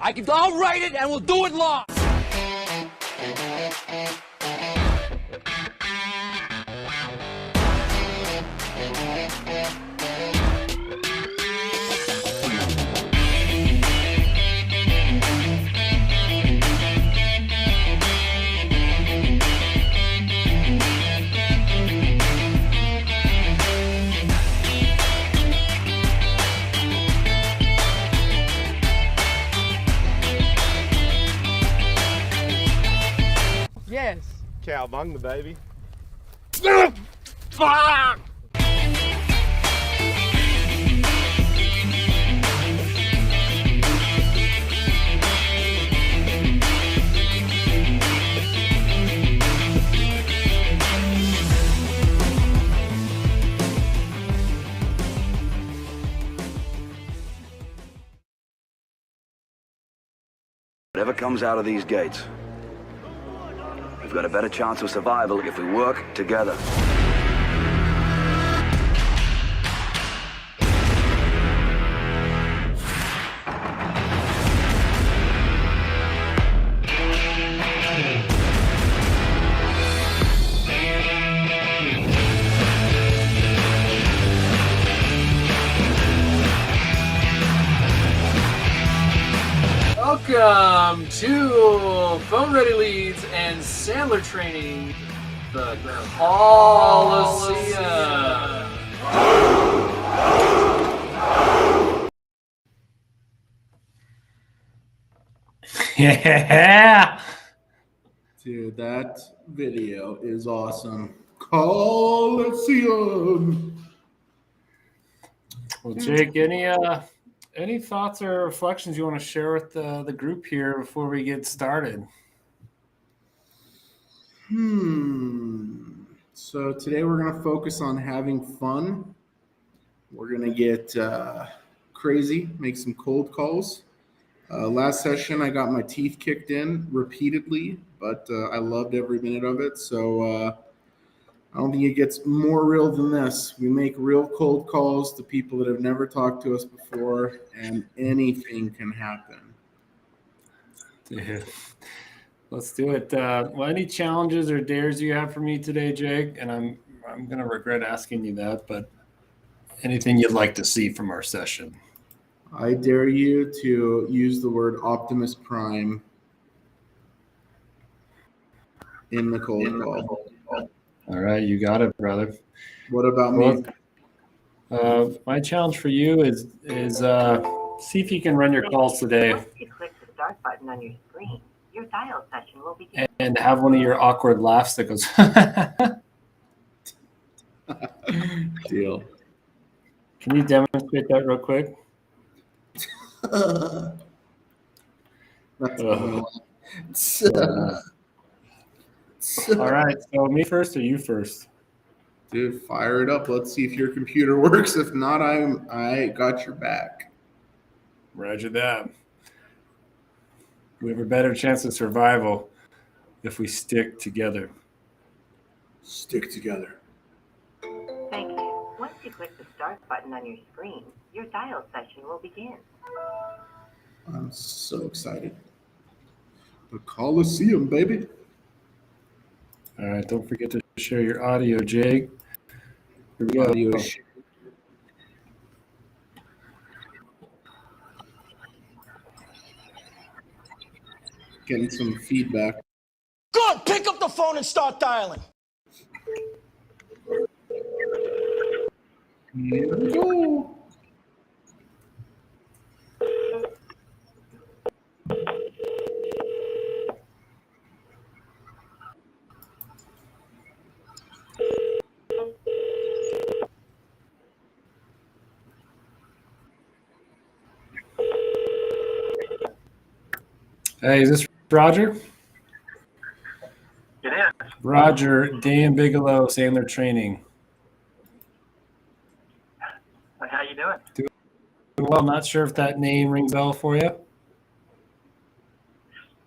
I'll write it and we'll do it live. Yes. Cowabunga, baby. Fuck! Whatever comes out of these gates, we've got a better chance of survival if we work together. Welcome to Phone Ready Leads and Sandler Training, the Coliseum. Yeah. Dude, that video is awesome. Coliseum. Well, Jake, any thoughts or reflections you want to share with the group here before we get started? So today we're going to focus on having fun. We're going to get crazy, make some cold calls. Last session, I got my teeth kicked in repeatedly, but I loved every minute of it. So I don't think it gets more real than this. We make real cold calls to people that have never talked to us before, and anything can happen. Dude, let's do it. Well, any challenges or dares you have for me today, Jake? And I'm going to regret asking you that, but anything you'd like to see from our session? I dare you to use the word Optimus Prime in the cold call. All right, you got it, brother. What about me? My challenge for you is see if you can run your calls today. Once you click the start button on your screen, your dial session will begin. And have one of your awkward laughs that goes. Deal. Can you demonstrate that real quick? All right, so me first or you first? Dude, fire it up. Let's see if your computer works. If not, I got your back. Roger that. We have a better chance of survival if we stick together. Stick together. Thank you. Once you click the start button on your screen, your dial session will begin. I'm so excited. The Coliseum, baby. All right, don't forget to share your audio, Jake. Here we go. Audio share. Getting some feedback. Good, pick up the phone and start dialing. Here we go. Hey, is this Roger? It is. Roger, Dan Bigelow, Sandler Training. How you doing? Well, not sure if that name rings a bell for you.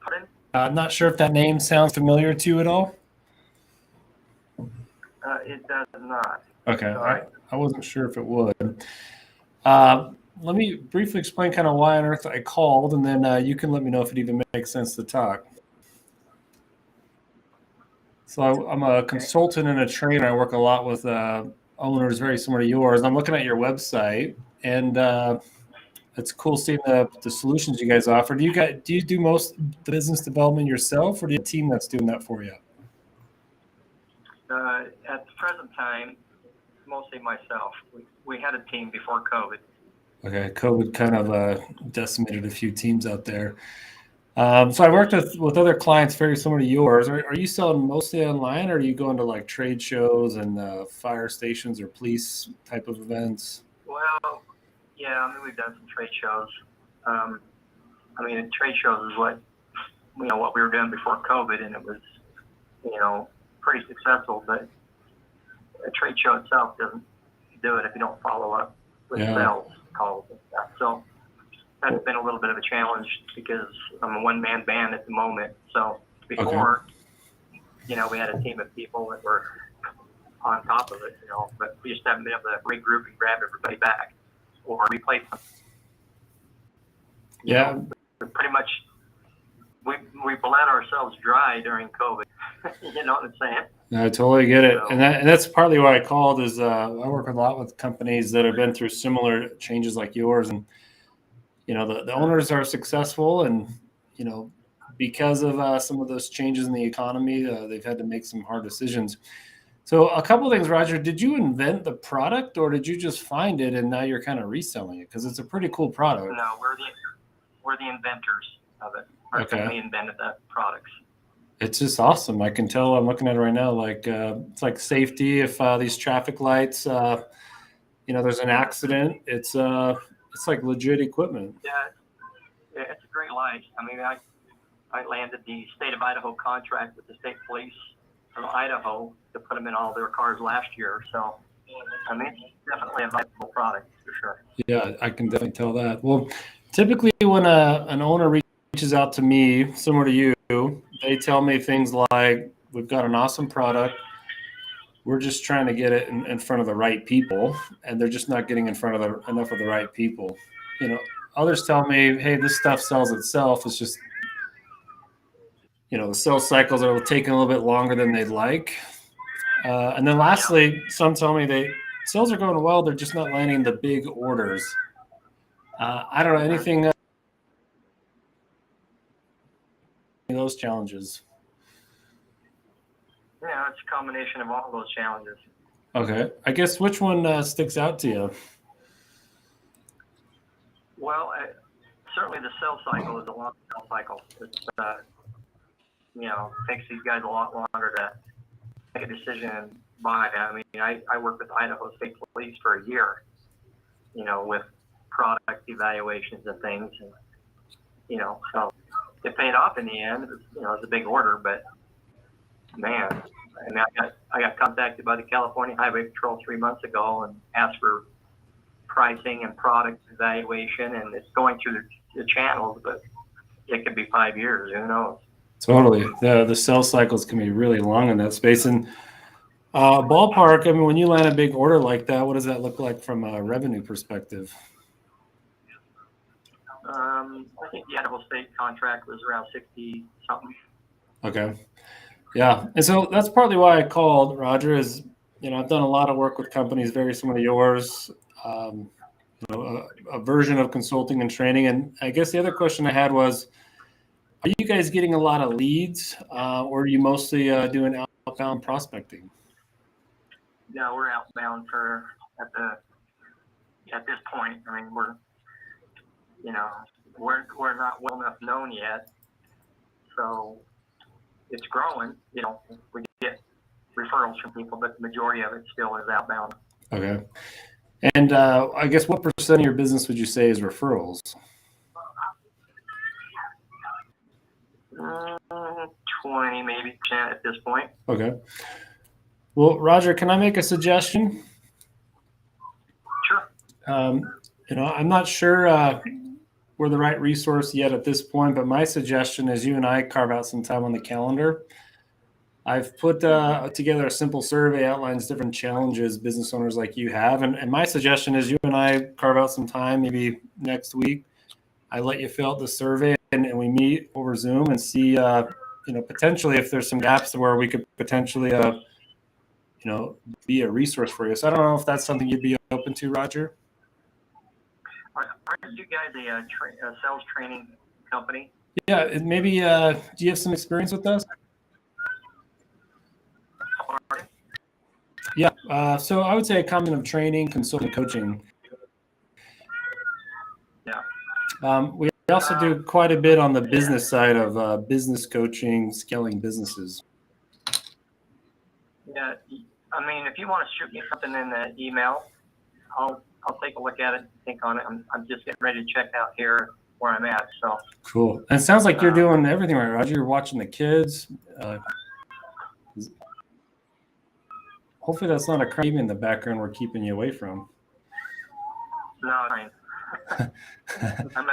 Pardon? I'm not sure if that name sounds familiar to you at all. It does not. Okay, All right. I wasn't sure if it would. let me briefly explain kind of why on earth I called, and then you can let me know if it even makes sense to talk. So I'm a consultant and a trainer. I work a lot with owners very similar to yours. I'm looking at your website, and it's cool seeing the solutions you guys offer. Do you do most of the business development yourself, or do you have a team that's doing that for you? At the present time, mostly myself. We had a team before COVID. Okay, COVID kind of decimated a few teams out there. So I worked with other clients very similar to yours. Are you selling mostly online, or are you going to like trade shows and fire stations or police type of events? Well, yeah, I mean, we've done some trade shows. I mean, trade shows is what we were doing before COVID, and it was, pretty successful. But a trade show itself doesn't do it if you don't follow up with sales calls and stuff. So that's been a little bit of a challenge because I'm a one-man band at the moment. So before, we had a team of people that were on top of it, but we just haven't been able to regroup and grab everybody back or replace them. Pretty much, we bled ourselves dry during COVID. You know what I'm saying? No, I totally get it. And that's partly why I called is I work a lot with companies that have been through similar changes like yours. And, the owners are successful and, because of some of those changes in the economy, they've had to make some hard decisions. So a couple of things, Roger, did you invent the product or did you just find it and now you're kind of reselling it? Because it's a pretty cool product. No, we're the inventors of it. Our company invented that products. It's just awesome. I can tell. I'm looking at it right now. Like it's like safety. If these traffic lights, there's an accident, it's like legit equipment. Yeah, it's a great light. I mean, I landed the state of Idaho contract with the state police from Idaho to put them in all their cars last year. So, I mean, it's definitely a viable product for sure. Yeah, I can definitely tell that. Well, typically when an owner reaches out to me, similar to you, they tell me things like, we've got an awesome product. We're just trying to get it in front of the right people, and they're just not getting in front of enough of the right people. Others tell me, hey, this stuff sells itself. It's just, the sales cycles are taking a little bit longer than they'd like. And then lastly, some tell me sales are going well. They're just not landing the big orders. I don't know anything. Those challenges. Yeah, it's a combination of all those challenges. Okay. I guess which one sticks out to you? Well, certainly the sales cycle is a long sales cycle. It's, takes these guys a lot longer to make a decision and buy. I mean, I worked with Idaho State Police for a year, with product evaluations and things. And, so it paid off in the end. It was a big order, but man, I mean, I got contacted by the California Highway Patrol 3 months ago and asked for pricing and product evaluation, and it's going through the channels, but it could be 5 years. Who knows? Totally. The sales cycles can be really long in that space. And ballpark, I mean, when you land a big order like that, what does that look like from a revenue perspective? I think the Idaho State contract was around 60 something. Okay. Yeah. And so that's partly why I called, Roger, is, I've done a lot of work with companies very similar to yours, a version of consulting and training. And I guess the other question I had was, are you guys getting a lot of leads or are you mostly doing outbound prospecting? No, we're outbound at this point. I mean, we're not well enough known yet, so it's growing. We get referrals from people, but the majority of it still is outbound. Okay. And I guess what % of your business would you say is referrals? 20 maybe % at this point. Okay. Well, Roger, can I make a suggestion? Sure. I'm not sure we're the right resource yet at this point, but my suggestion is you and I carve out some time on the calendar. I've put together a simple survey, outlines different challenges business owners like you have. And my suggestion is you and I carve out some time, maybe next week. I let you fill out the survey and we meet over Zoom and see, potentially if there's some gaps where we could potentially, be a resource for you. So I don't know if that's something you'd be open to, Roger. Aren't you guys a sales training company? Yeah, maybe. Do you have some experience with us? Yeah. So I would say a combination of training, consulting, coaching. Yeah. We also do quite a bit on the business side of business coaching, scaling businesses. Yeah. I mean, if you want to shoot me something in the email, I'll take a look at it and think on it. I'm just getting ready to check out here where I'm at. So cool. And it sounds like you're doing everything right, Roger. You're watching the kids. Hopefully that's not a crime in the background we're keeping you away from. no, I'm at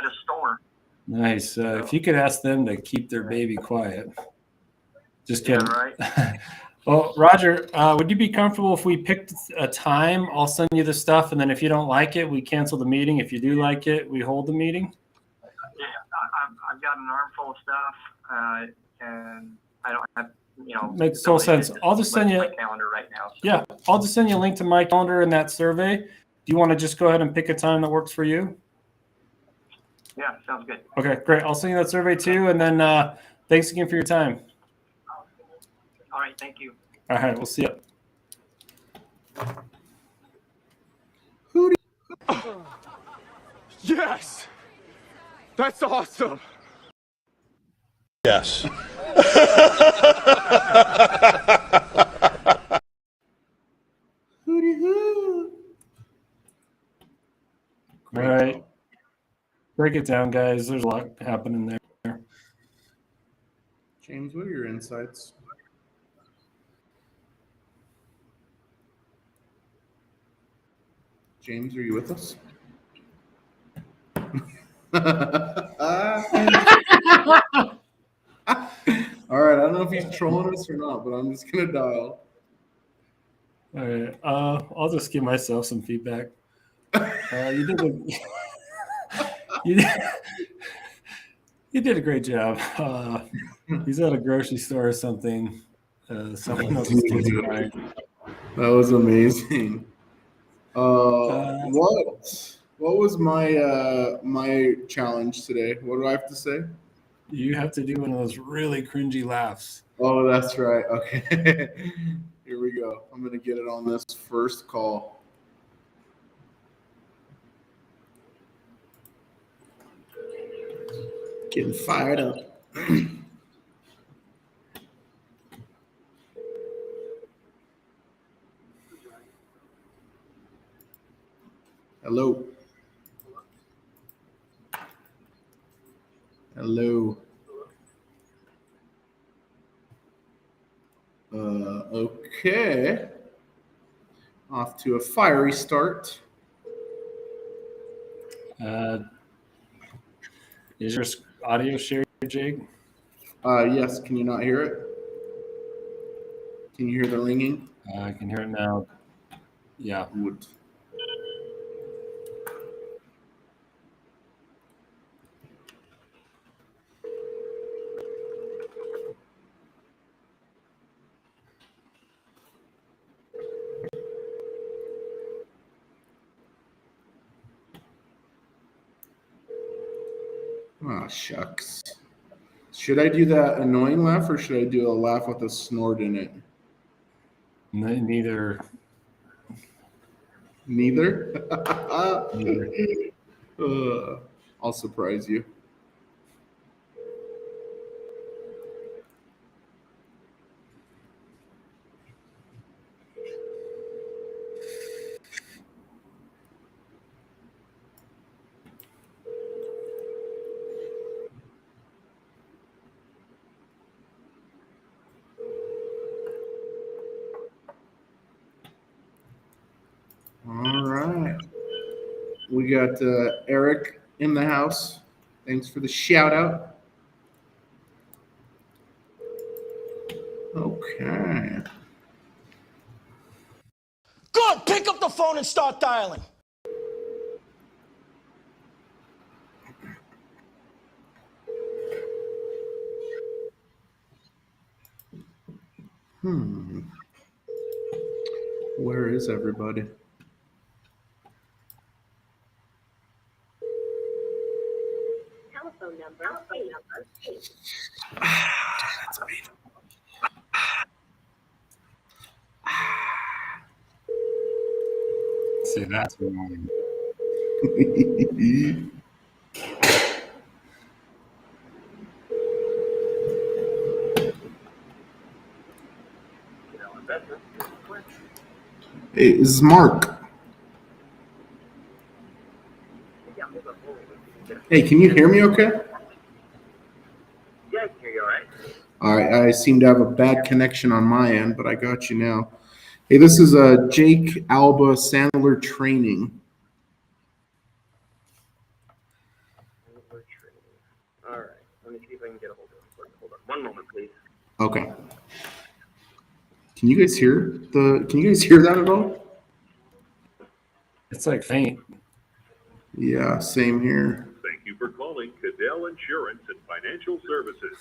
a store. Nice. If you could ask them to keep their baby quiet. Just kidding. Yeah, right. Well, Roger, would you be comfortable if we picked a time? I'll send you the stuff, and then if you don't like it, we cancel the meeting. If you do like it, we hold the meeting. Yeah, I've got an armful of stuff, and I don't have, Makes total sense. I'll just send you my calendar right now. So. Yeah, I'll just send you a link to my calendar in that survey. Do you want to just go ahead and pick a time that works for you? Yeah, sounds good. Okay, great. I'll send you that survey too, and then thanks again for your time. All right, thank you. All right, we'll see you. Yes! That's awesome! Yes. All right. Break it down, guys. There's a lot happening there. James, what are your insights? James, are you with us? All right, I don't know if he's trolling us or not, but I'm just gonna dial. All right. I'll just give myself some feedback. You did a great job. He's at a grocery store or something. Someone else's kids are crying. That was amazing. What was my challenge today? What do I have to say? You have to do one of those really cringy laughs. Oh, that's right. Okay. Here we go. I'm going to get it on this first call. Getting fired up. Hello. Hello. Okay. Off to a fiery start. Is your audio shared, Jake? Yes. Can you not hear it? Can you hear the ringing? I can hear it now. Yeah. Would. Oh, shucks. Should I do that annoying laugh or should I do a laugh with a snort in it? Neither. Neither? Neither. I'll surprise you. All right. We got Eric in the house. Thanks for the shout out. Okay. Good, pick up the phone and start dialing. Where is everybody? Telephone number. That's me. See, that's annoying. Hey, this is Mark. Hey, can you hear me okay? Yeah, I can hear you all right. All right, I seem to have a bad connection on my end, but I got you now. Hey, this is Jake Alba Sandler Training. All right, let me see if I can get a hold of him. Hold on one moment, please. Okay. Can you guys hear that at all? It's like faint. Yeah, same here. Thank you for calling Cadell Insurance and Financial Services.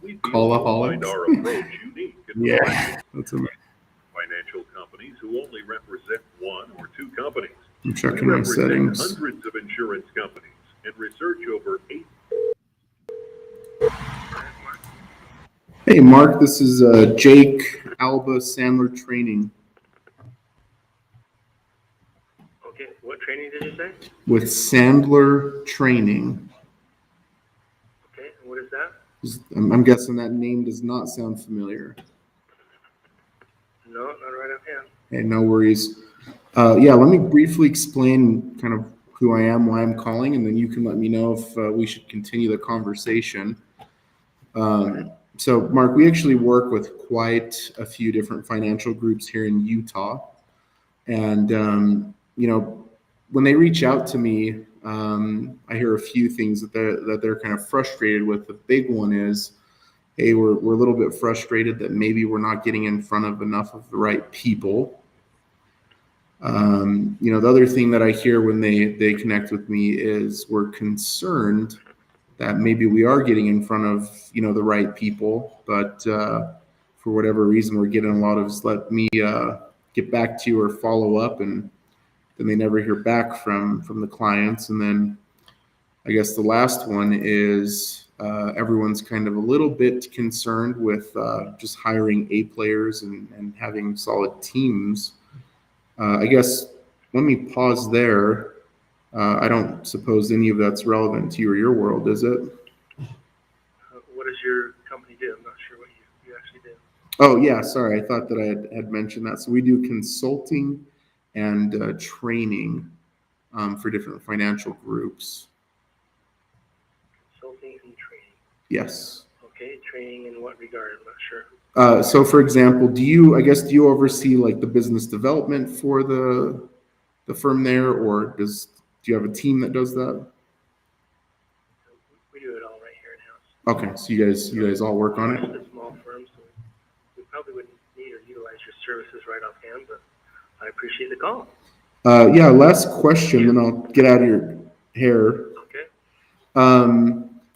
We feel Callaholics. you'll find our approach unique and Yeah, refreshing. that's amazing. Financial companies who only represent one or two companies. I'm We checking my represent settings. hundreds of insurance companies and research over 8. Hey, Mark, this is Jake Alba Sandler Training Okay, what training did you say? with Sandler Training. Okay, and what is that? I'm guessing that name does not sound familiar. No, not right offhand. Hey, no worries. Yeah, let me briefly explain kind of who I am, why I'm calling, and then you can let me know if we should continue the conversation. So, Mark, we actually work with quite a few different financial groups here in Utah. And, when they reach out to me, I hear a few things that they're kind of frustrated with. The big one is, hey, we're a little bit frustrated that maybe we're not getting in front of enough of the right people. The other thing that I hear when they connect with me is we're concerned that maybe we are getting in front of, the right people, but for whatever reason, we're getting a lot of let me get back to you or follow up, and then they never hear back from the clients. And then I guess the last one is everyone's kind of a little bit concerned with just hiring A players and having solid teams. I guess let me pause there. I don't suppose any of that's relevant to you or your world, is it? What does your company do? I'm not sure what you actually do. Oh, yeah, sorry. I thought that I had mentioned that. So we do consulting and training for different financial groups. Consulting and training. Yes. Okay, training in what regard? I'm not sure. So, for example, do you oversee like the business development for the firm there, or do you have a team that does that? We do it all right here in-house. Okay, so you guys all work on it. We're just a small firm, so we probably wouldn't need or utilize your services right offhand, but I appreciate the call. Yeah, last question, then I'll get out of your hair. Okay.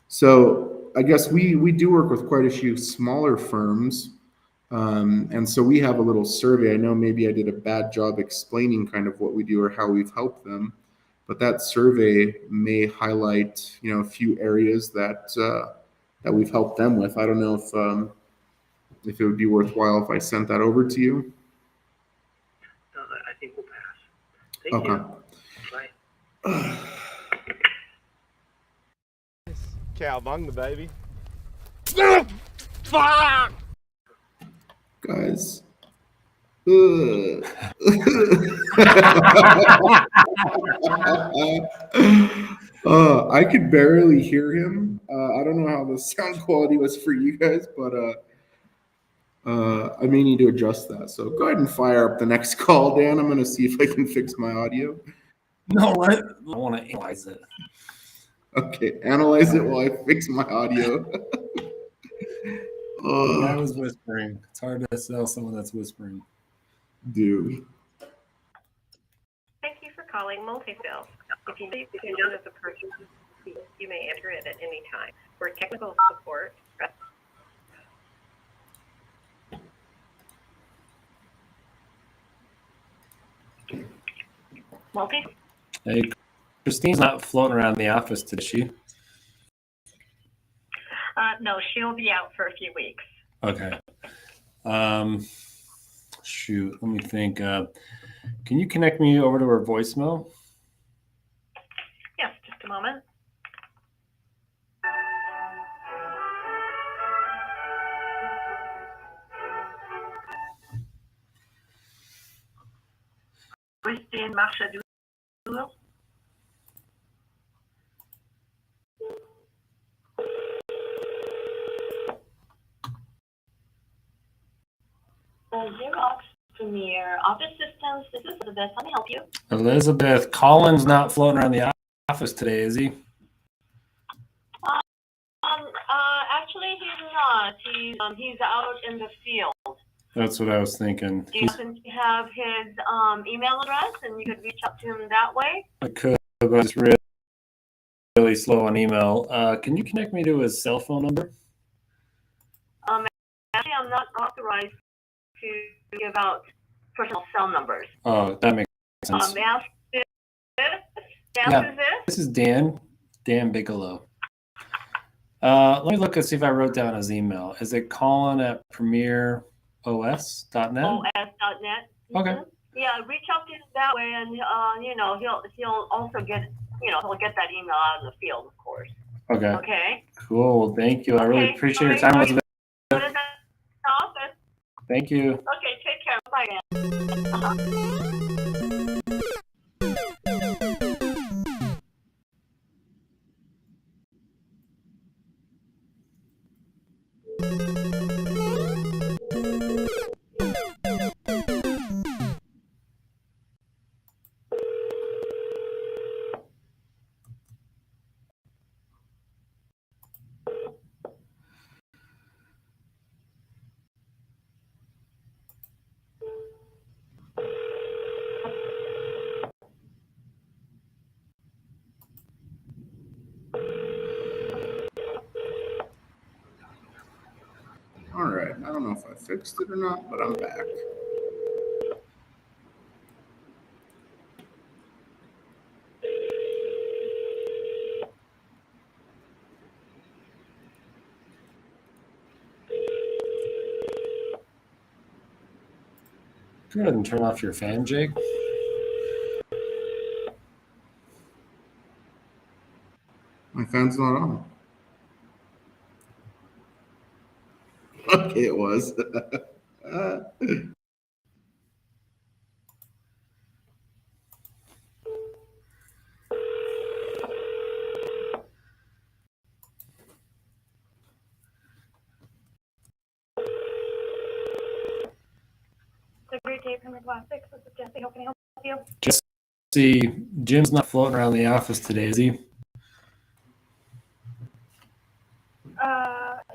So I guess we do work with quite a few smaller firms. And so we have a little survey. I know maybe I did a bad job explaining kind of what we do or how we've helped them, but that survey may highlight, a few areas that we've helped them with. I don't know if it would be worthwhile if I sent that over to you. No, I think we'll pass. Thank you. Bye. Cowbunga, baby. Guys. I could barely hear him. I don't know how the sound quality was for you guys, but I may need to adjust that. So go ahead and fire up the next call, Dan. I'm going to see if I can fix my audio. No, I want to analyze it. Okay, analyze it while I fix my audio. I was whispering. It's hard to sell someone that's whispering. Dude. Thank you for calling Multifill. If you need to know the person, you may enter it at any time. For technical support, press Multi. Hey, Christine's not floating around the office today, is she? No, she'll be out for a few weeks. Okay. Shoot, let me think. Can you connect me over to her voicemail? Yes, just a moment. Christine Marchadou. Xerox Premier Office Systems. This is Elizabeth. Let me help you. Elizabeth, Colin's not floating around the office today, is he? Actually, he's not. He's out in the field. That's what I was thinking. Do you happen to have his email address, and you could reach out to him that way? I could, but it's really slow on email. Can you connect me to his cell phone number? Actually, I'm not authorized to give out personal cell numbers. Oh, that makes sense. May I ask this? Yeah. Is this? This is Dan Bigelow. Let me look and see if I wrote down his email. Is it Colin at premieros.net? OS.net. Okay. Mm-hmm. Yeah, reach out to him that way, and he'll also get he'll get that email out in the field, of course. Okay. Okay. Cool. Well, thank you. I really appreciate your time, Elizabeth. Go to the office. Thank you. Okay, take care. Bye. All right. I don't know if I fixed it or not, but I'm back. Go ahead and turn off your fan, Jake. My fan's not on. Okay, it was. It's a great day for Midwest 6. This is Jesse. How can I help you? Jesse, Jim's not floating around the office today, is he?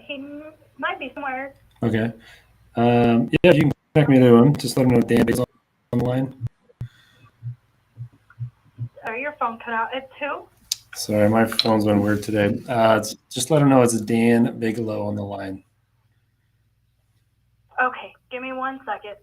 He might be somewhere. Okay. Yeah, you can connect me to him. Just let him know Dan is on the line. Your phone cut out. It's who? Sorry, my phone's been weird today. Just let him know it's Dan Bigelow on the line. Okay, give me 1 second.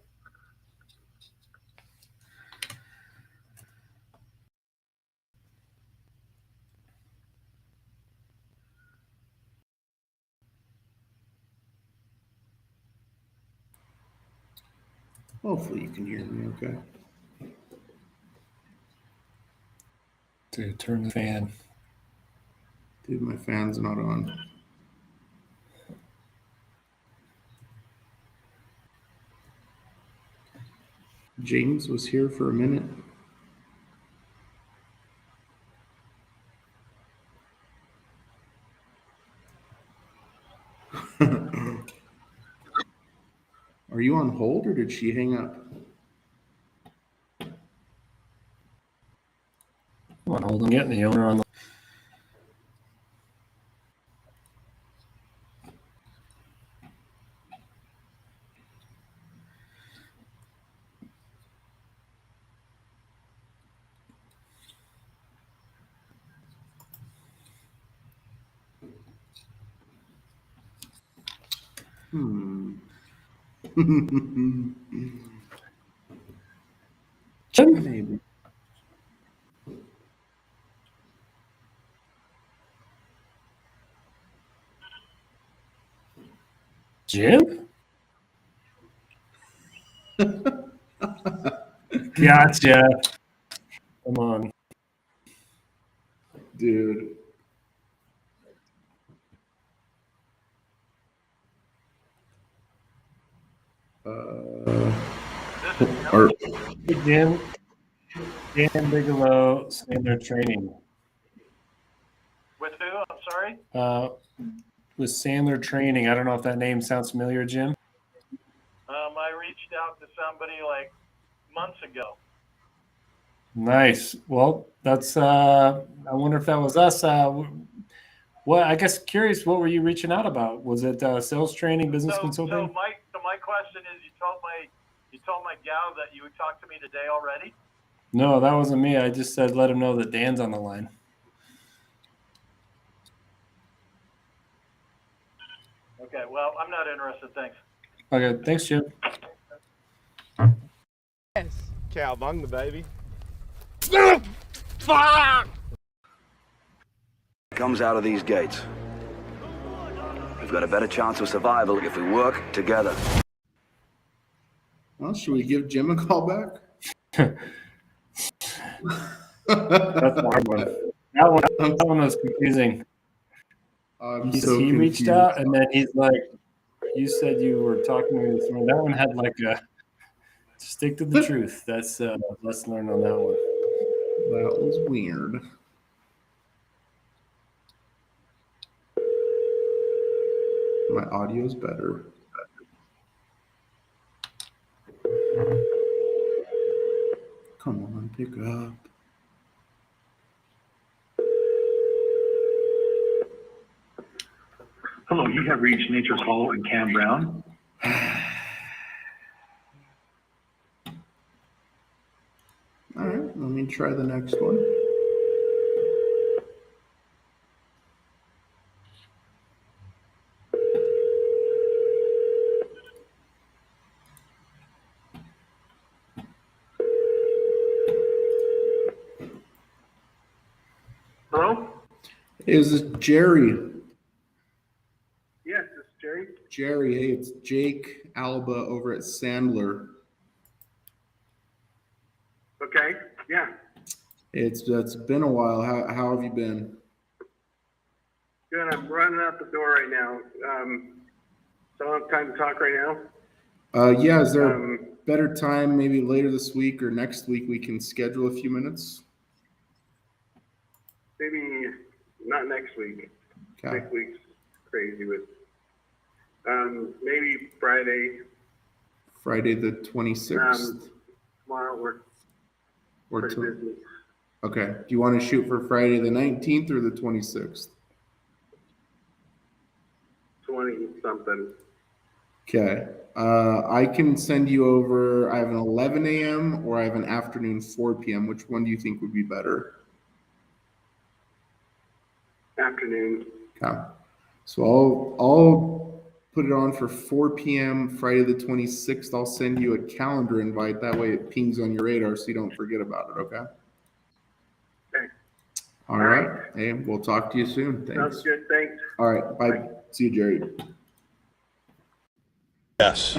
Hopefully you can hear me okay. Dude, turn the fan. Dude, my fan's not on. James was here for a minute. Are you on hold or did she hang up? Come on, hold on. Getting the owner on the. Jim? Maybe. Jim? Gotcha. Come on. Dude. Or, Hey, Jim. Dan Bigelow, Sandler Training. With who? I'm sorry. With Sandler Training. I don't know if that name sounds familiar, Jim. I reached out to somebody like months ago. Nice. Well, that's. I wonder if that was us. Well, I guess curious. What were you reaching out about? Was it sales training, business consulting? So my question is, you told my gal that you would talk to me today already? No, that wasn't me. I just said let him know that Dan's on the line. Okay, well, I'm not interested, thanks. Okay, thanks, Jim. Cowabunga, baby. Comes out of these gates. We've got a better chance of survival if we work together. well, should we give Jim a call back? That's a hard one. That one was confusing. He reached out and then he's like, you said you were talking to me this morning. That one had like a stick to the truth. That's lesson learned on that one. That was weird. My audio's better. Come on, pick up. Hello, you have reached Nature's Hall in Cam Brown. All right, let me try the next one. Hello? Is this Jerry? Yes, this is Jerry. Jerry, hey, it's Jake Alba over at Sandler. Okay, yeah. It's been a while. How have you been? Good, I'm running out the door right now. So I have time to talk right now? Yeah, is there a better time, maybe later this week or next week, we can schedule a few minutes? Maybe not next week. Okay. Next week's crazy with, maybe Friday. Friday the 26th. Tomorrow we're pretty busy. Okay. Do you want to shoot for Friday the 19th or the 26th? 20-something. Okay. I can send you over. I have an 11 a.m. or I have an afternoon 4 p.m. Which one do you think would be better? Afternoon. Okay. So I'll put it on for 4 p.m. Friday the 26th. I'll send you a calendar invite. That way it pings on your radar so you don't forget about it. Okay. Okay. All right. Hey, we'll talk to you soon. Thanks. Sounds good. Thanks. All right. Bye. See you, Jerry. Yes.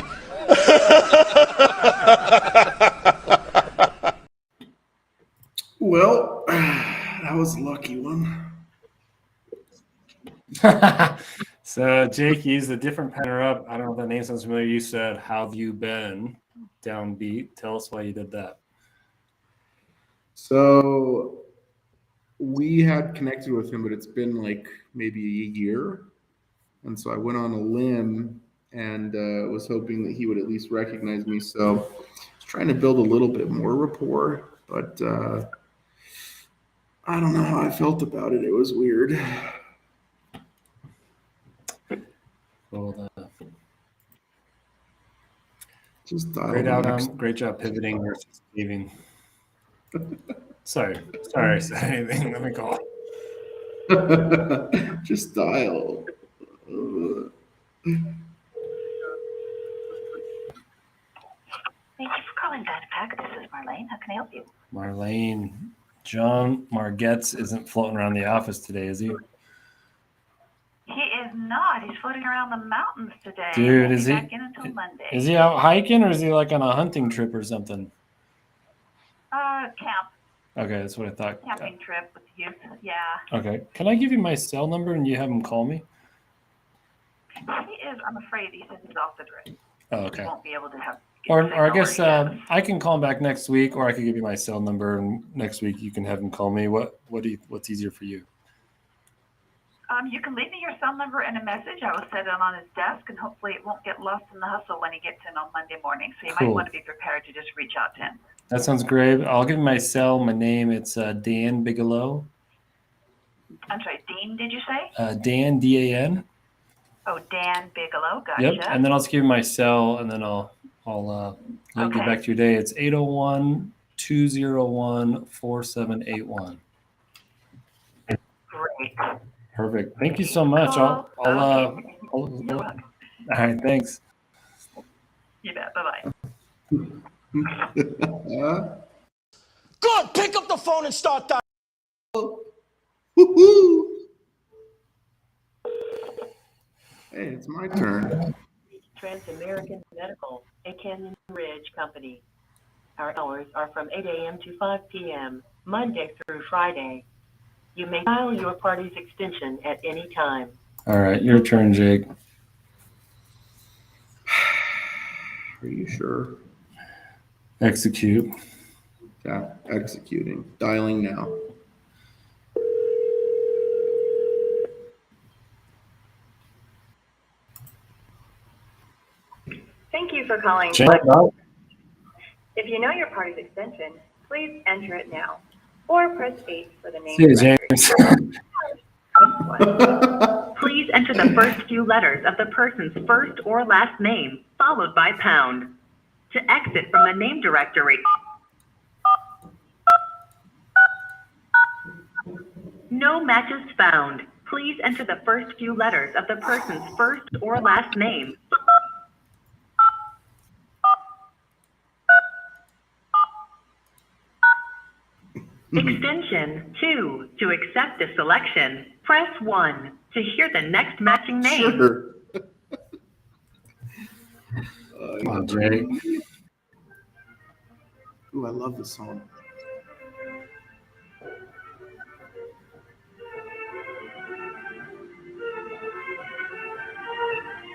Well, that was a lucky one. So Jake used a different pattern up. I don't know if that name sounds familiar. You said, "How have you been?" Downbeat. Tell us why you did that. So we had connected with him, but it's been like maybe a year. And so I went on a limb and was hoping that he would at least recognize me. So I was trying to build a little bit more rapport, but I don't know how I felt about it. It was weird. Well, Just great outcome. Great job pivoting versus leaving. Sorry, I said anything. Let me call. Just dial. I help you? Marlene. John Margetts isn't floating around the office today, is he? He is not. He's floating around the mountains today. Dude, He'll is be he? back in until Monday. Is he out hiking or is he like on a hunting trip or something? Camp. Okay, that's what I thought. Camping trip with youth. Yeah. Okay. Can I give you my cell number and you have him call me? He is, I'm afraid, he says he's off the grid. Oh, okay. He won't be able to have. Or I guess I can call him back next week, or I could give you my cell number, and next week you can have him call me. What's easier for you? You can leave me your cell number and a message. I will set it on his desk, and hopefully it won't get lost in the hustle when he gets in on Monday morning. So you might want to be prepared to just reach out to him. That sounds great. I'll give you my cell, my name. It's Dan Bigelow. I'm sorry, Dean, did you say? Dan, D-A-N. Oh, Dan Bigelow. Gotcha. Yep. And then I'll just give you my cell, and then I'll get back to your day. It's 801-201-4781. Great. Perfect. Thank you so much. All right. Thanks. You bet. Bye-bye. Good, pick up the phone and start dialing. Hey, it's my turn. Trans-American Medical, a Canyon Ridge company. Our hours are from 8 a.m. to 5 p.m., Monday through Friday. You may dial your party's extension at any time. All right, your turn, Jake. Are you sure? Execute. Yeah, executing. Dialing now. Thank you for calling. Jake, If you know your party's extension, please enter it now, or press 8 for the name. See you, James. Please enter the first few letters of the person's first or last name, followed by pound. To exit from the name directory, no matches found. Please enter the first few letters of the person's first or last name. Extension 2. To accept the selection, press 1. To hear the next matching name. Sure. Come on, Jake. Ooh, I love this song.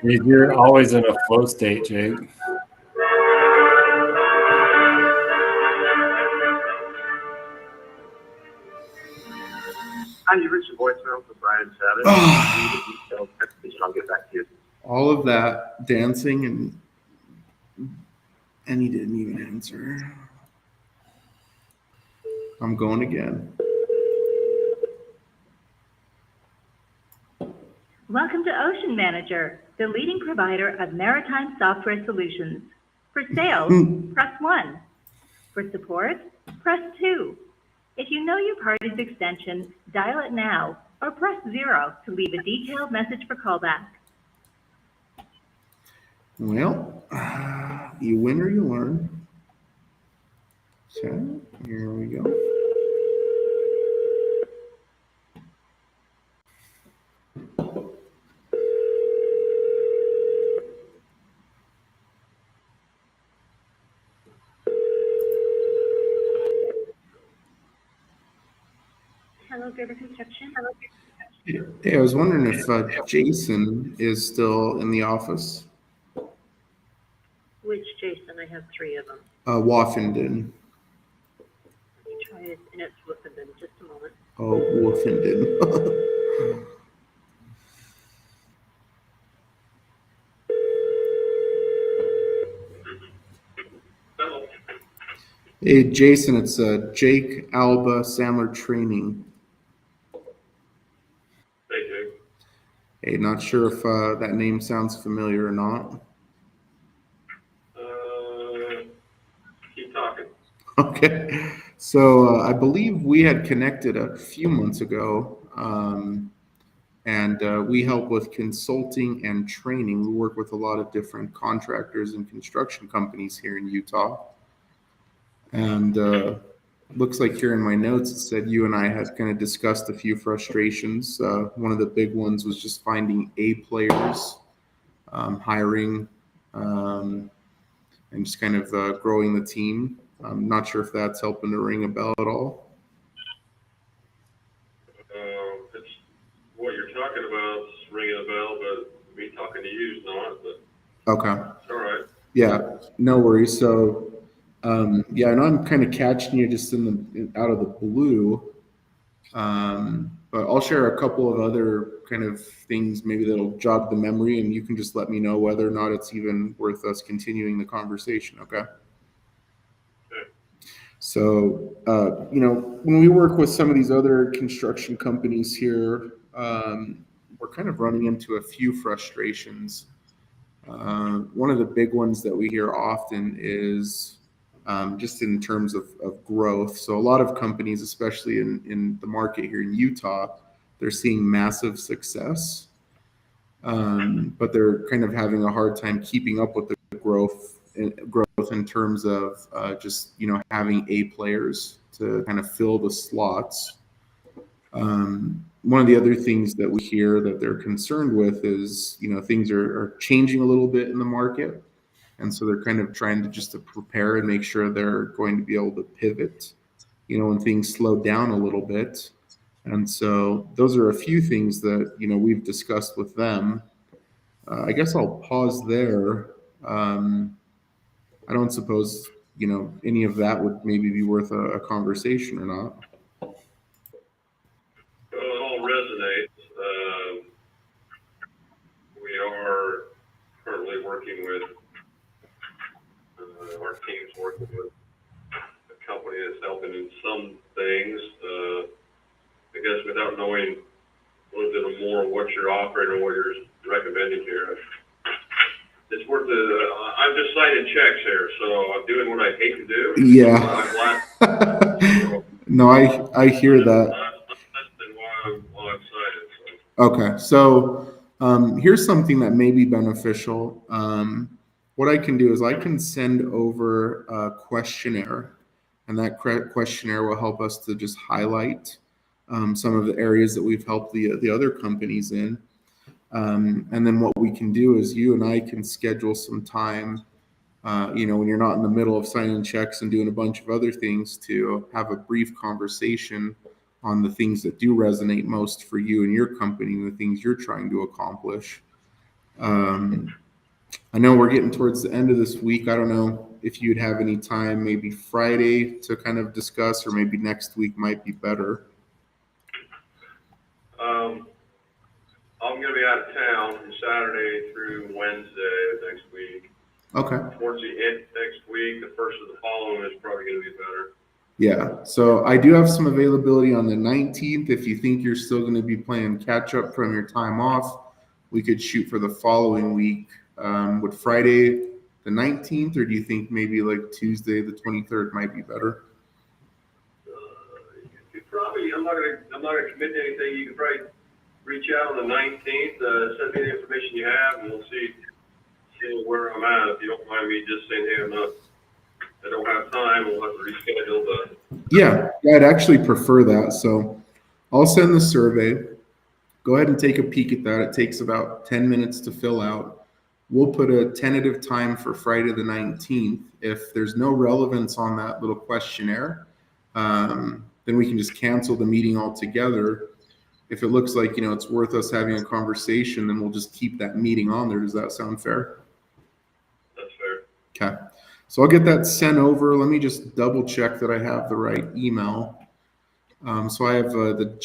You're always in a flow state, Jake. Hi, you reached the voicemail for Brian Savage. I'll get back to you. All of that dancing and he didn't even answer. I'm going again. Welcome to Ocean Manager, the leading provider of maritime software solutions. For sales, press 1. For support, press 2. If you know your party's extension, dial it now or press 0 to leave a detailed message for callback. Well, you win or you learn. So here we go. Hello, Gerber Construction. Hey, I was wondering if Jason is still in the office. Which Jason? I have 3 of them. Woffenden. Let me try it, and it's Woofenden. Just a moment. Oh, Woofenden. Hey, Jason, it's Jake Alba, Sandler Training. Hey, Jake. Hey, not sure if that name sounds familiar or not. Keep talking. Okay, so I believe we had connected a few months ago, and we help with consulting and training. We work with a lot of different contractors and construction companies here in Utah. And looks like here in my notes, it said you and I had kind of discussed a few frustrations. One of the big ones was just finding A players, hiring, and just kind of growing the team. I'm not sure if that's helping to ring a bell at all. It's what you're talking about is ringing a bell, but me talking to you is not. But Okay. it's all right. Yeah, no worries. So, yeah, I know I'm kind of catching you just out of the blue, but I'll share a couple of other kind of things maybe that'll jog the memory, and you can just let me know whether or not it's even worth us continuing the conversation. Okay. So, when we work with some of these other construction companies here, we're kind of running into a few frustrations. One of the big ones that we hear often is just in terms of growth. So a lot of companies, especially in the market here in Utah, they're seeing massive success, but they're kind of having a hard time keeping up with the growth in terms of just having A players to kind of fill the slots. One of the other things that we hear that they're concerned with is things are changing a little bit in the market, and so they're kind of trying to prepare and make sure they're going to be able to pivot when things slow down a little bit. And so those are a few things that we've discussed with them. I guess I'll pause there. I don't suppose any of that would maybe be worth a conversation or not. Well, it all resonates. We are currently working with our team's working with a company that's helping in some things. I guess without knowing a little bit more what you're offering or what you're recommending here, it's worth I'm just signing checks here, so I'm doing what I hate to do. Yeah. No, I hear that. That's why I'm excited. Okay, so here's something that may be beneficial. What I can do is I can send over a questionnaire, and that questionnaire will help us to just highlight some of the areas that we've helped the other companies in. And then what we can do is you and I can schedule some time, when you're not in the middle of signing checks and doing a bunch of other things, to have a brief conversation on the things that do resonate most for you and your company and the things you're trying to accomplish. I know we're getting towards the end of this week. I don't know if you'd have any time, maybe Friday, to kind of discuss, or maybe next week might be better. I'm going to be out of town from Saturday through Wednesday of next week. Okay. Towards the end of next week, the first of the following is probably going to be better. Yeah. So I do have some availability on the 19th. If you think you're still going to be playing catch up from your time off, we could shoot for the following week. Would Friday the 19th, or do you think maybe like Tuesday the 23rd might be better? You probably, I'm not gonna commit to anything. You can probably reach out on the 19th, send me the information you have, and we'll see where I'm at. If you don't mind me just saying, hey, I don't have time, we'll have to reschedule. But yeah, I'd actually prefer that. So I'll send the survey. Go ahead and take a peek at that. It takes about 10 minutes to fill out. We'll put a tentative time for Friday the 19th. If there's no relevance on that little questionnaire, then we can just cancel the meeting altogether. If it looks like, it's worth us having a conversation, then we'll just keep that meeting on there. Does that sound fair? That's fair. Okay. So I'll get that sent over. Let me just double check that I have the right email. So I have the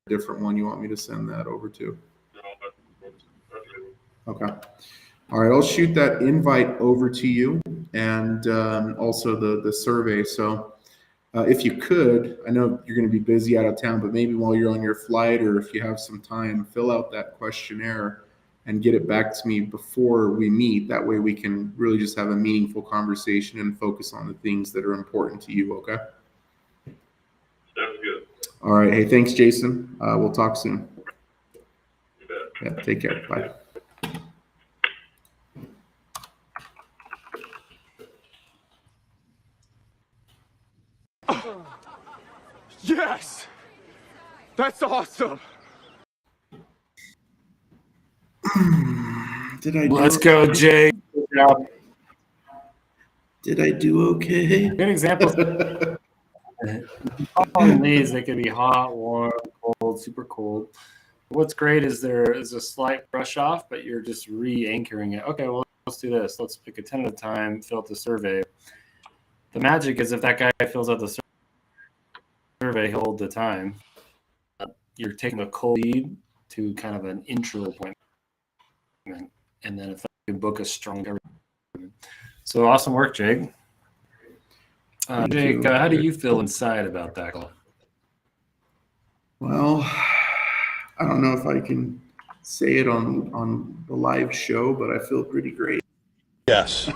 different one you want me to send that over to. No, that's good. Okay. All right. I'll shoot that invite over to you, and also the survey. So if you could, I know you're going to be busy out of town, but maybe while you're on your flight, or if you have some time, fill out that questionnaire and get it back to me before we meet. That way we can really just have a meaningful conversation and focus on the things that are important to you. Okay. Sounds good. All right. Hey, thanks, Jason. We'll talk soon. You bet. Yeah. Take care. Bye. That's awesome. Did I do Let's go, Jake. Good job. Did I do okay? Good examples. On these, they could be hot, warm, cold, super cold. What's great is there is a slight brush off, but you're just re-anchoring it. Okay, well, let's do this. Let's pick a 10 at a time, fill out the survey. The magic is if that guy fills out the survey, he'll hold the time. You're taking a cold lead to kind of an intro appointment. And then if I can book a stronger. So awesome work, Jake. Jake, how do you feel inside about that call? Well, I don't know if I can say it on the live show, but I feel pretty great. Yes.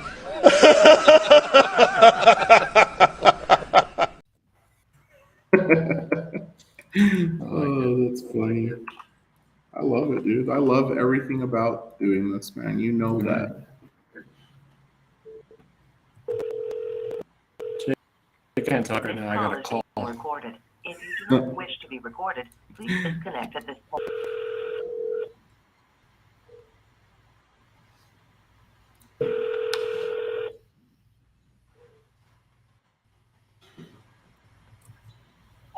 Oh, that's funny. I love it, dude. I love everything about doing this, man. You know that. I can't talk right now. I got a call. Recorded. If you do not wish to be recorded, please disconnect at this point.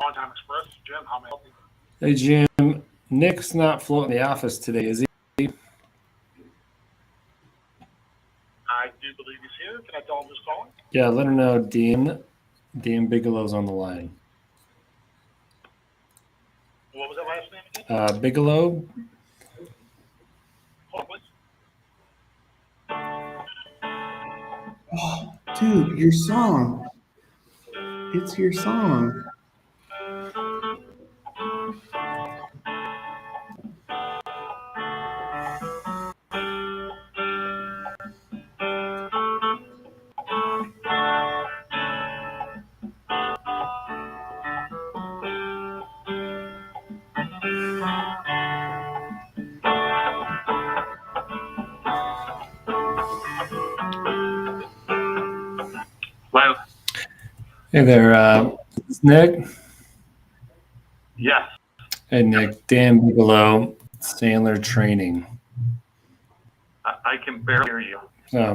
On-time Express, Jim, how may I help you? Hey, Jim. Nick's not floating the office today, is he? I do believe he's here. Can I tell him who's calling? Yeah, let her know Dean Bigelow's on the line. What was that last name again? Bigelow. Hold on, please. Oh, dude, your song. It's your song. Hello. Hey there, is Nick. Yes. Hey, Nick. Dan Bigelow, Sandler Training. I can barely hear you.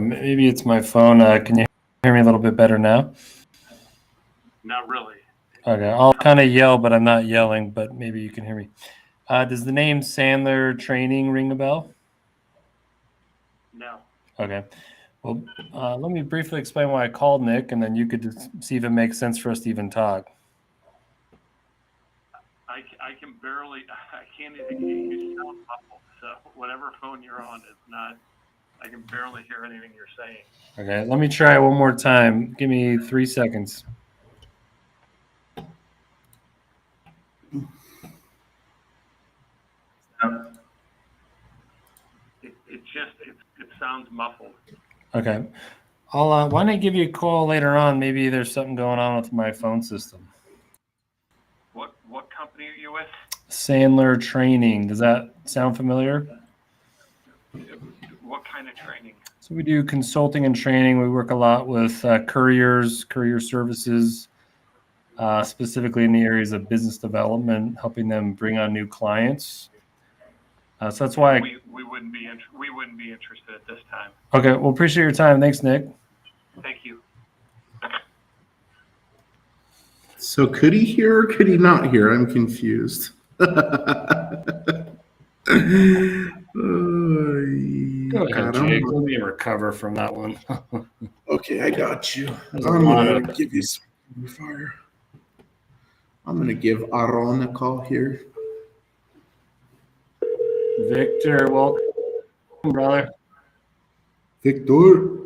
Maybe it's my phone. Can you hear me a little bit better now? Not really. Okay, I'll kind of yell, but I'm not yelling, but maybe you can hear me. Does the name Sandler Training ring a bell? No. Okay. Well, let me briefly explain why I called Nick, and then you could just see if it makes sense for us to even talk. I can barely, I can't even hear you sound muffled. So whatever phone you're on is not, I can barely hear anything you're saying. Okay, let me try one more time. Give me 3 seconds. It sounds muffled. Okay. Why don't I give you a call later on? Maybe there's something going on with my phone system. What company are you with? Sandler Training. Does that sound familiar? What kind of training? So we do consulting and training. We work a lot with couriers, courier services, specifically in the areas of business development, helping them bring on new clients. So that's why we wouldn't be interested at this time. Okay, well, appreciate your time. Thanks, Nick. Thank you. So could he hear or could he not hear? I'm confused. Go ahead, Jake. Let me recover from that one. Okay, I got you. There's I'm going to give you some fire. I'm going to give Aaron a call here. Victor, welcome, brother. Victor.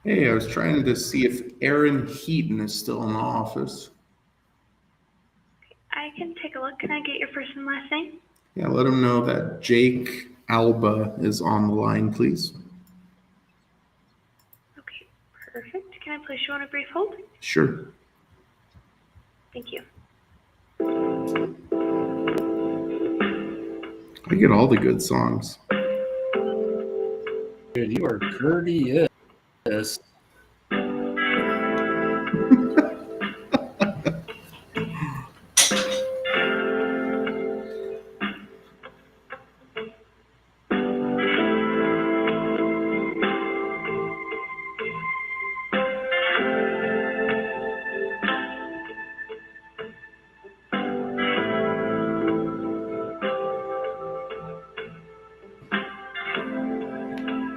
Hey, I was trying to see if Aaron Heaton is still in the office. I can take a look. Can I get your first and last name? Yeah, let him know that Jake Alba is on the line, please. Okay, perfect. Can I place you on a brief hold? Sure. Thank you. I get all the good songs. Dude, you are courteous.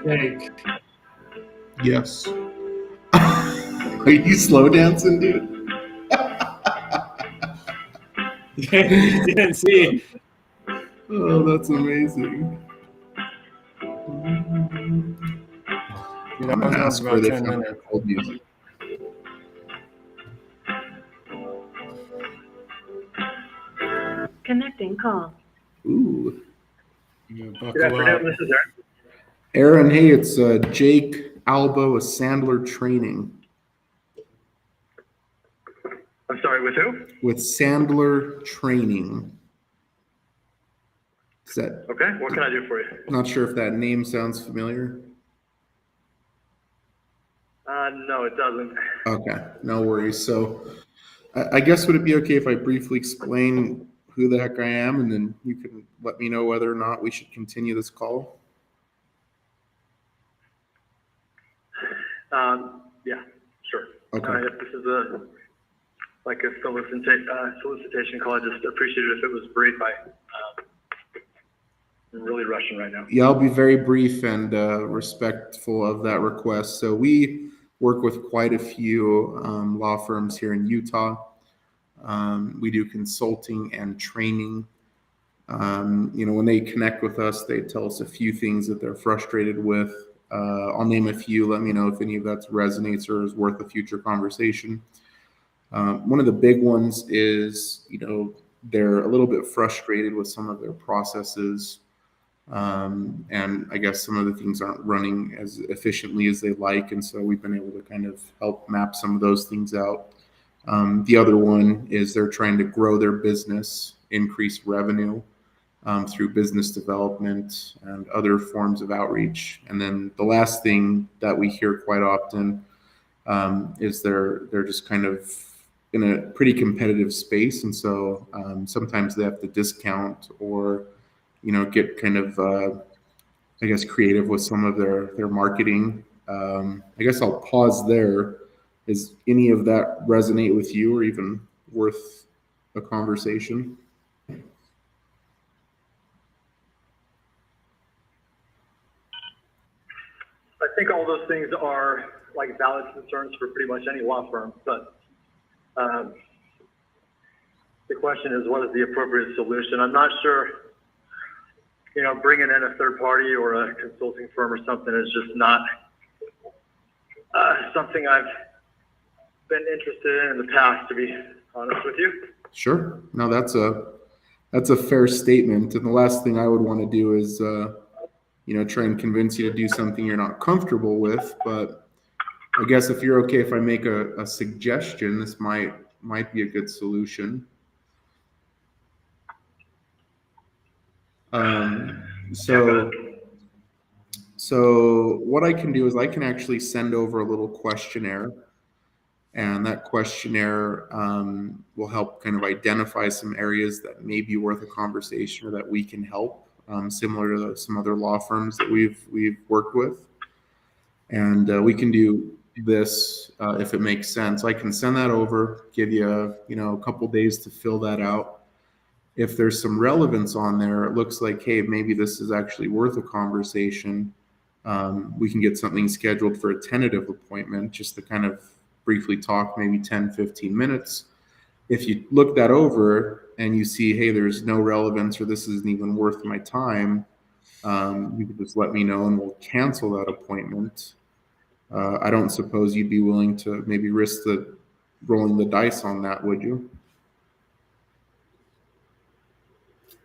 Jake. Yes. Are you slow dancing, dude? You didn't see. Oh, that's amazing. Dude, I'm I was gonna on ask for where about they 10 found minutes. cold music. Connecting call. Ooh. Good afternoon, this is Aaron, hey, it's Jake Alba with Sandler Training. I'm sorry, with who? With Sandler Training. Is that Okay, what can I do for you? not sure if that name sounds familiar? No, it doesn't. Okay, no worries. So I guess would it be okay if I briefly explain who the heck I am, and then you can let me know whether or not we should continue this call? Yeah, sure. Okay. If this is a solicitation call, I just appreciate it if it was brief. I'm really rushing right now. Yeah, I'll be very brief and respectful of that request. So we work with quite a few law firms here in Utah. We do consulting and training. When they connect with us, they tell us a few things that they're frustrated with. I'll name a few. Let me know if any of that resonates or is worth a future conversation. One of the big ones is, they're a little bit frustrated with some of their processes. And I guess some of the things aren't running as efficiently as they like. And so we've been able to kind of help map some of those things out. The other one is they're trying to grow their business, increase revenue through business development and other forms of outreach. And then the last thing that we hear quite often is they're just kind of in a pretty competitive space. And so sometimes they have to discount or get kind of, I guess, creative with some of their marketing. I guess I'll pause there. Is any of that resonate with you or even worth a conversation? I think all those things are like valid concerns for pretty much any law firm, but the question is, what is the appropriate solution? I'm not sure, bringing in a third party or a consulting firm or something is just not something I've been interested in the past, to be honest with you. Sure. No, that's a fair statement. And the last thing I would want to do is, try and convince you to do something you're not comfortable with. But I guess if you're okay, if I make a suggestion, this might be a good solution. So what I can do is I can actually send over a little questionnaire, and that questionnaire will help kind of identify some areas that may be worth a conversation or that we can help, similar to some other law firms that we've worked with. And we can do this if it makes sense. I can send that over, give you a couple days to fill that out. If there's some relevance on there, it looks like, hey, maybe this is actually worth a conversation. We can get something scheduled for a tentative appointment just to kind of briefly talk, maybe 10, 15 minutes. If you look that over and you see, hey, there's no relevance or this isn't even worth my time, you can just let me know and we'll cancel that appointment. I don't suppose you'd be willing to maybe risk rolling the dice on that, would you?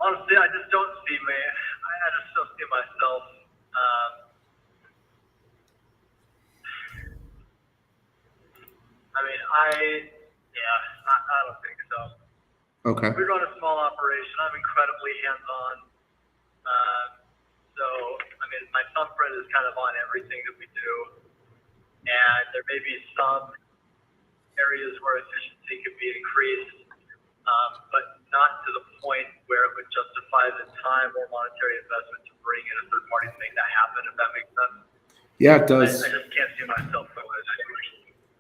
Honestly, I just don't see me. I just don't see myself. I don't think so. Okay. We run a small operation. I'm incredibly hands-on. So, my thumbprint is kind of on everything that we do, and there may be some areas where efficiency could be increased, but not to the point where it would justify the time or monetary investment to bring in a third party to make that happen, if that makes sense. Yeah, it does. I just can't see myself going in that direction.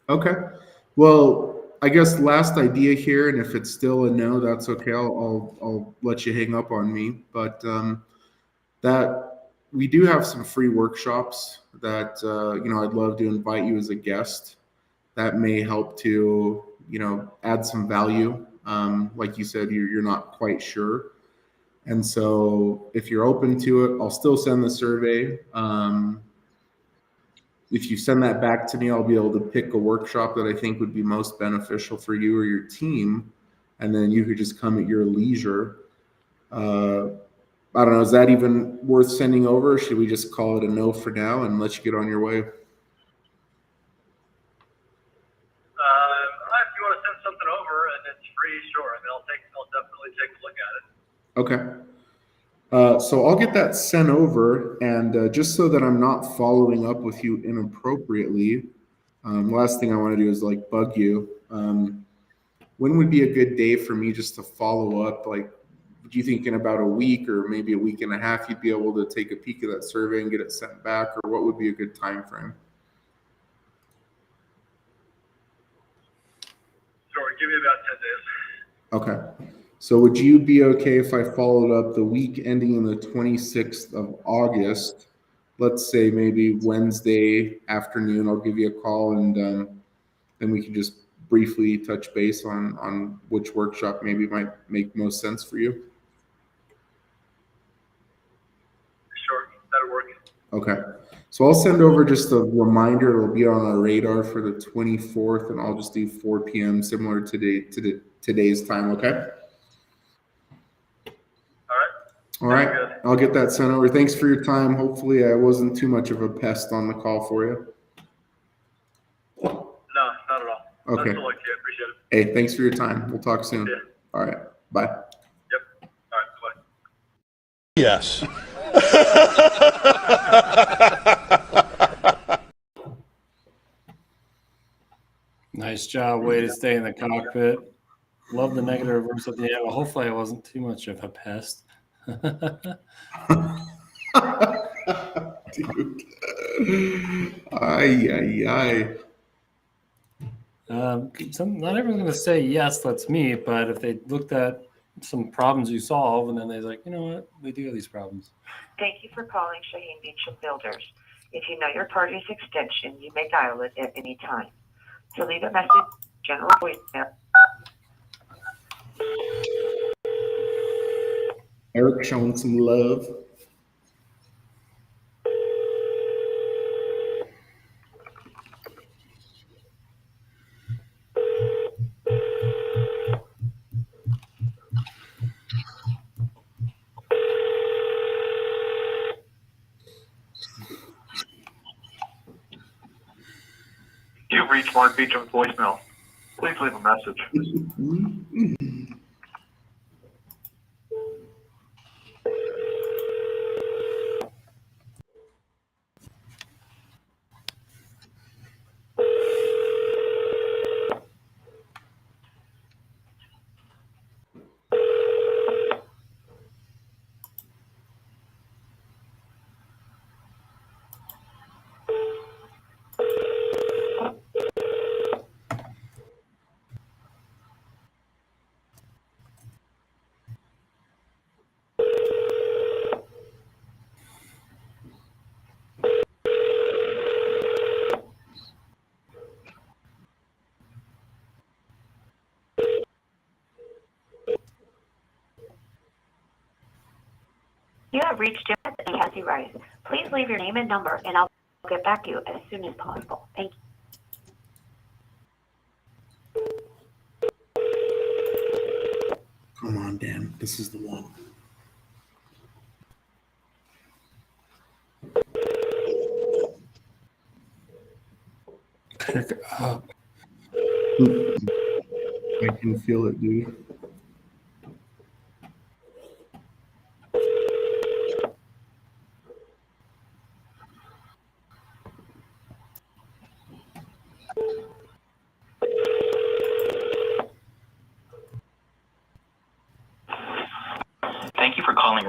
Okay. Well, I guess last idea here, and if it's still a no, that's okay. I'll let you hang up on me. But that we do have some free workshops that I'd love to invite you as a guest. That may help to add some value. Like you said, you're not quite sure, and so if you're open to it, I'll still send the survey. If you send that back to me, I'll be able to pick a workshop that I think would be most beneficial for you or your team, and then you could just come at your leisure. I don't know, is that even worth sending over, or should we just call it a no for now and let you get on your way? If you want to send something over and it's free, sure. I mean, I'll definitely take a look at it. Okay. So I'll get that sent over, and just so that I'm not following up with you inappropriately, last thing I want to do is bug you. When would be a good day for me just to follow up? Do you think in about a week or maybe a week and a half you'd be able to take a peek at that survey and get it sent back, or what would be a good time frame? Sure, give me about 10 days. Okay. So would you be okay if I followed up the week ending in the 26th of August? Let's say maybe Wednesday afternoon, I'll give you a call, and then we can just briefly touch base on which workshop maybe might make most sense for you. Sure, that'll work. Okay. So I'll send over just a reminder. It'll be on our radar for the 24th, and I'll just do 4 p.m. similar to today's time, okay? All right, I'll get that sent over. Thanks for your time. Hopefully I wasn't too much of a pest on the call for you. No, not at all. Okay. Best of luck to you. I appreciate it. Hey, thanks for your time. We'll talk soon. Yeah. All right, bye. Yep. All right, bye. Yes. Nice job. Way to stay in the cockpit. Love the negative reverse at the end. Well, hopefully I wasn't too much of a pest. Dude. Ay. Not everyone's going to say, yes, that's me. But if they looked at some problems you solve and then they're like, you know what, we do have these problems. Thank you for calling Shaheen Beach Builders. If you know your party's extension, you may dial it at any time. To leave a message, general voicemail. Eric showing some love. You've reached Mark Beecham's voicemail. Please leave a message. You have reached Jim and Kathy Rice. Please leave your name and number, and I'll get back to you as soon as possible. Thank you. Come on, Dan. This is the one. Pick up. I can feel it, dude.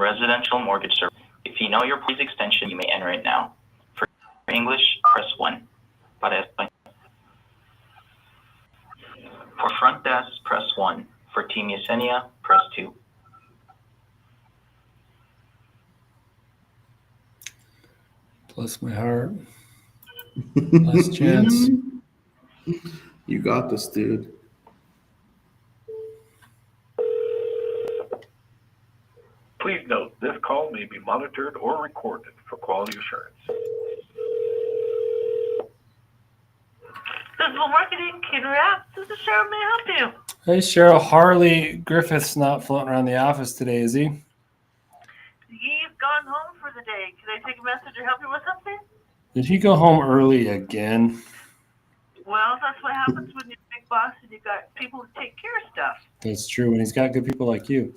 residential mortgage service. If you know your party's extension, you may enter it now. For English, press 1. Para español. For front desk, press 1. For Team Yesenia, press 2. Bless my heart. Last chance. You got this, dude. Please note, this call may be monitored or recorded for quality assurance. Visible Marketing, Kidder Apps. This is Cheryl. May I help you? Hey, Cheryl. Harley Griffith's not floating around the office today, is he? He's gone home for the day. Can I take a message or help you with something? Did he go home early again? Well, that's what happens when you're a big boss and you've got people to take care of stuff. That's true. And he's got good people like you.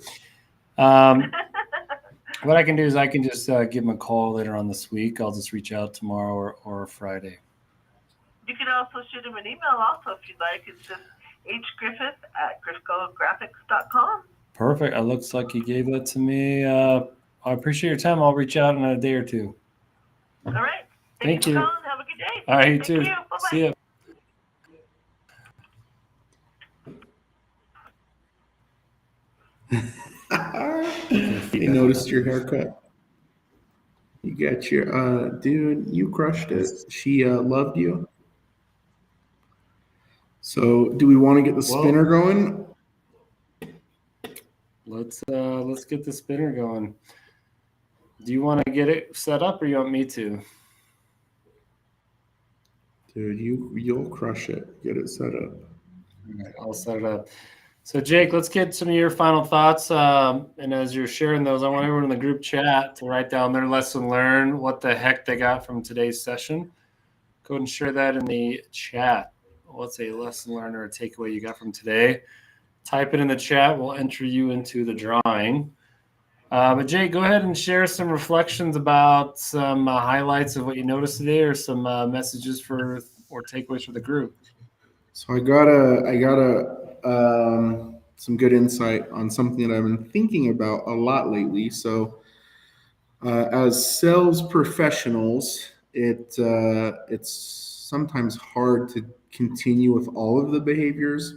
What I can do is I can just give him a call later on this week. I'll just reach out tomorrow or Friday. You can also shoot him an email also if you'd like. It's just hgriffith@griffcographics.com. Perfect. It looks like he gave that to me. I appreciate your time. I'll reach out in a day or two. All right. Thank you. you. For calling. Have a good day. All right, you Thank too. You. Bye-bye. See ya. I noticed your haircut. You got your dude, you crushed it. She loved you. So do we want to get the spinner going? Let's get the spinner going. Do you want to get it set up or you want me to? Dude, you'll crush it. Get it set up. All right, I'll set it up. So Jake, let's get some of your final thoughts. And as you're sharing those, I want everyone in the group chat to write down their lesson learned, what the heck they got from today's session. Go ahead and share that in the chat. What's a lesson learned or a takeaway you got from today? Type it in the chat. We'll enter you into the drawing. But Jake, go ahead and share some reflections about some highlights of what you noticed today, or some messages for or takeaways for the group. So I got some good insight on something that I've been thinking about a lot lately. So as sales professionals, it's sometimes hard to continue with all of the behaviors.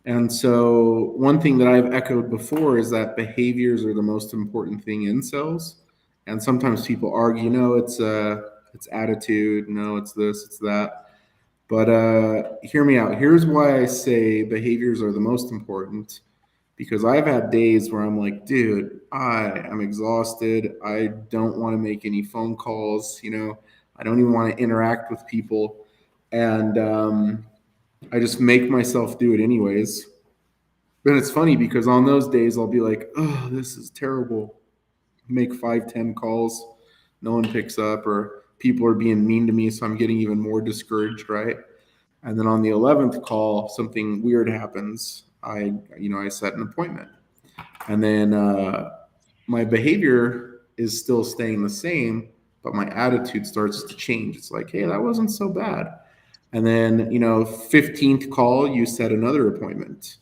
And so one thing that I've echoed before is that behaviors are the most important thing in sales. And sometimes people argue, no, it's attitude, no, it's this, it's that. But hear me out. Here's why I say behaviors are the most important. Because I've had days where I'm like, dude, I am exhausted. I don't want to make any phone calls. I don't even want to interact with people. And I just make myself do it anyways. But it's funny because on those days I'll be like, oh, this is terrible. Make 5-10 calls. No one picks up, or people are being mean to me. So I'm getting even more discouraged, right? And then on the 11th call, something weird happens. I set an appointment. And then my behavior is still staying the same, but my attitude starts to change. It's like, hey, that wasn't so bad. And then, 15th call, you set another appointment.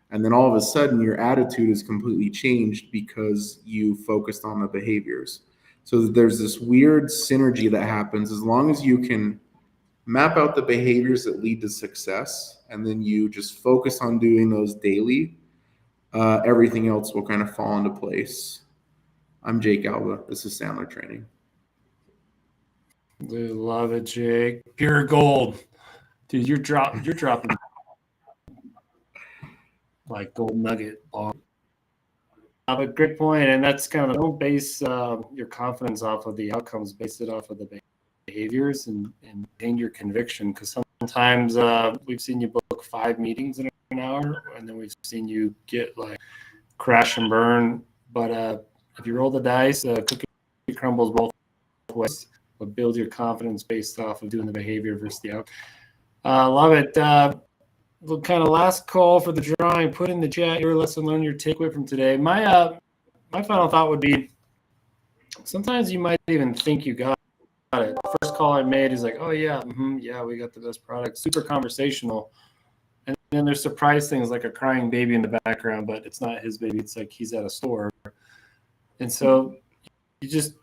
And then all of a sudden, your attitude is completely changed because you focused on the behaviors. So there's this weird synergy that happens as long as you can map out the behaviors that lead to success, and then you just focus on doing those daily. Everything else will kind of fall into place. I'm Jake Alba. This is Sandler Training. Dude, love it, Jake. Pure gold. Dude, you're dropping like gold nugget bomb. But great point, and that's kind of, don't base your confidence off of the outcomes, base it off of the behaviors and gain your conviction, because sometimes we've seen you book 5 meetings in an hour, and then we've seen you get like crash and burn. But if you roll the dice, cookie crumbles both ways. But build your confidence based off of doing the behavior versus the outcome. Love it. The kind of last call for the drawing. Put in the chat your lesson learned, your takeaway from today. My final thought would be, sometimes you might even think you got it. The first call I made is like, oh yeah, yeah, we got the best product. Super conversational. And then there's surprise things like a crying baby in the background, but it's not his baby. It's like he's at a store. And so you just,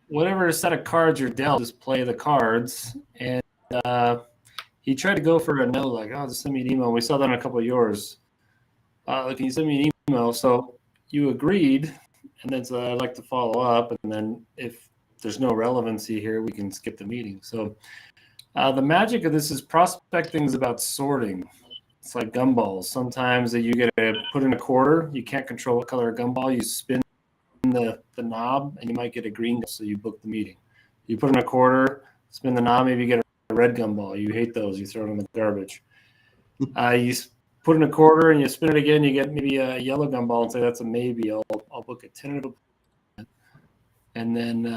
whatever set of cards you're dealt, just play the cards. And he tried to go for a no, like, oh, just send me an email. We saw that on a couple of yours. Can you send me an email? So you agreed, and then so I'd like to follow up. And then if there's no relevancy here, we can skip the meeting. So the magic of this is prospecting is about sorting. It's like gumballs. Sometimes you get to put in a quarter. You can't control what color a gumball. You spin the knob, and you might get a green, so you book the meeting. You put in a quarter, spin the knob, maybe you get a red gumball. You hate those. You throw it in the garbage. You put in a quarter, and you spin it again. You get maybe a yellow gumball and say, that's a maybe. I'll book a tentative appointment. And then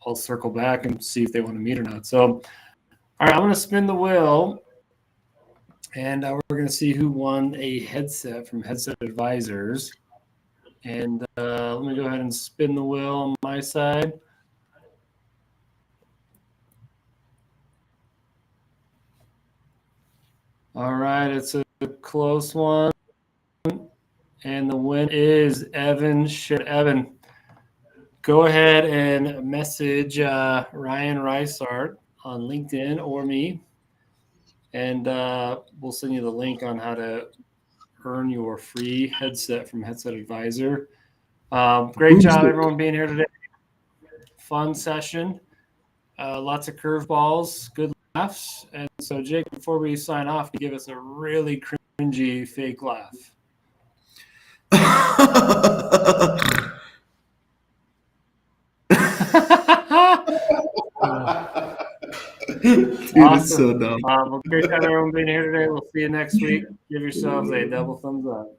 I'll circle back and see if they want to meet or not. So, all right, I'm going to spin the wheel. And we're going to see who won a headset from Headset Advisors. And let me go ahead and spin the wheel on my side. All right, it's a close one. And the win is Evan. Evan, go ahead and message Ryan Reisart on LinkedIn or me. And we'll send you the link on how to earn your free headset from Headset Advisor. Great job, everyone, being here today. Fun session. Lots of curveballs, good laughs. And so, Jake, before we sign off, give us a really cringy fake laugh. Dude, Awesome. it's so dumb. Well, great job, everyone, being here today. We'll see you next week. Give yourselves a double thumbs up.